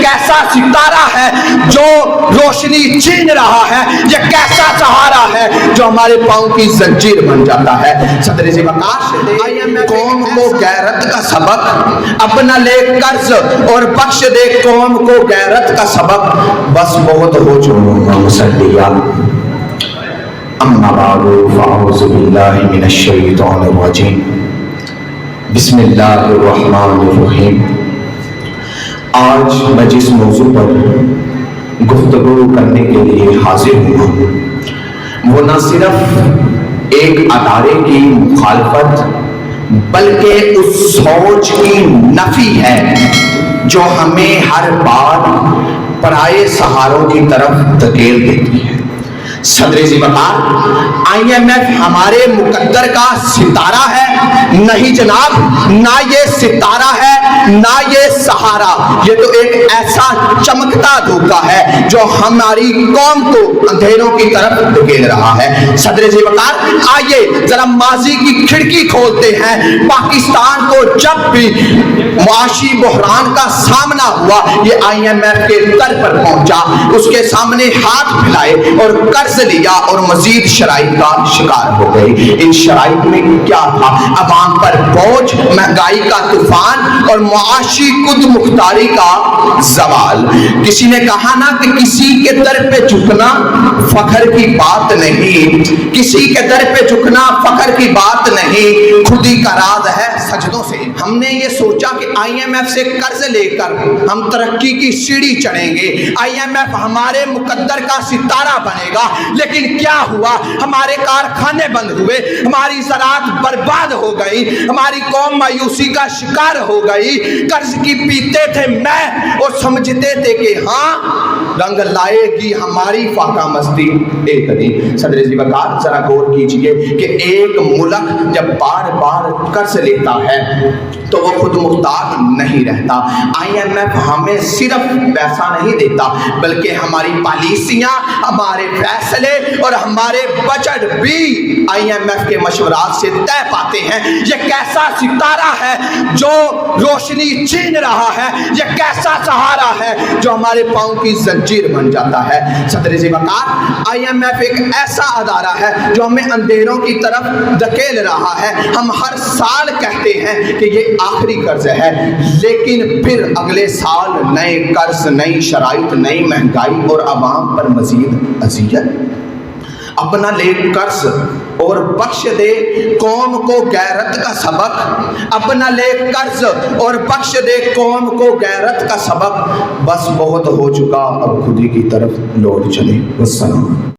कैसा सितारा है जो रोशनी छीन रहा है, ये कैसा सहारा है जो हमारे पाँव की जंजीर बन जाता है। सदर से बकाश कौम को गैरत का सबक, अपना ले कर्ज और बख्श दे कौम को गैरत का सबक, बस बहुत हो चुका मुसल्लिया। अम्मा बादु फ़अऊज़ु बिल्लाहि मिनश शैतानिर रजीम, बिस्मिल्लाहिर रहमानिर रहीम। आज मैं जिस मौजू पर गुफ्तगू करने के लिए हाजिर हुआ वो न सिर्फ एक अदारे की मुखालफत बल्कि उस सोच की नफी है जो हमें हर बार पराये सहारों की तरफ धकेल देती है। सदर ज़िम्मेदार IMF हमारे मुकद्दर का सितारा है? नहीं जनाब, ना ये सितारा है ना ये सहारा, ये तो एक ऐसा चमकता धोखा है जो हमारी कौम को अंधेरों की तरफ धकेल रहा है। सदर ज़िम्मेदार आइए जरा माजी की खिड़की खोलते हैं। पाकिस्तान को जब भी मुआशी बहरान का सामना हुआ, ये IMF के दर पर पहुंचा, उसके सामने हाथ फैलाए और कर्ज लिया और मजीद शराइत का शिकार हो गई। इन शराइत में क्या था? अवाम पर बोझ, महंगाई का तूफान और मुआशी खुद मुख्तारी का जवाल। किसी ने कहा ना कि किसी के दर पे झुकना फखर की बात नहीं, किसी के दर पे झुकना फखर की बात नहीं, खुद ही का राज है सजदों से। हमने ये सोचा कि IMF से कर्ज लेकर हम तरक्की की सीढ़ी चढ़ेंगे, IMF हमारे मुकद्दर का सितारा बनेगा, लेकिन क्या हुआ? हमारे कारखाने बंद हुए, हमारी ज़राअत बर्बाद हो गई, हमारी कौम मायूसी का शिकार हो गई। कर्ज की पीते थे मैं और समझते थे कि हाँ रंग लाएगी हमारी फाका मस्ती एक दिन। सदर जी वकार जरा गौर कीजिए कि एक मुल्क जब बार बार कर्ज लेता है तो वो खुद मुख्तार नहीं रहता। IMF हमें सिर्फ पैसा नहीं देता बल्कि हमारी पॉलिसियां, हमारे फैसले और हमारे बजट भी IMF के मशवरात से तय पाते हैं। ये कैसा सितारा है जो रोशनी छीन रहा है, ये कैसा सहारा है जो हमारे पाँव की जंजीर बन जाता है। सदर ज़िम्मेदार IMF एक ऐसा अदारा है जो हमें अंधेरों की तरफ धकेल रहा है। हम हर साल कहते हैं कि ये आखिरी कर्ज है, लेकिन फिर अगले साल नए कर्ज, नई शराइत, नई महंगाई और अवाम पर मजीद अज़ियत। अपना ले कर्ज और बख्श दे कौम को गैरत का सबक, अपना ले कर्ज और बख्श दे कौम को गैरत का सबक, बस बहुत हो चुका, अब खुदी की तरफ लौट चले। वस्सलाम।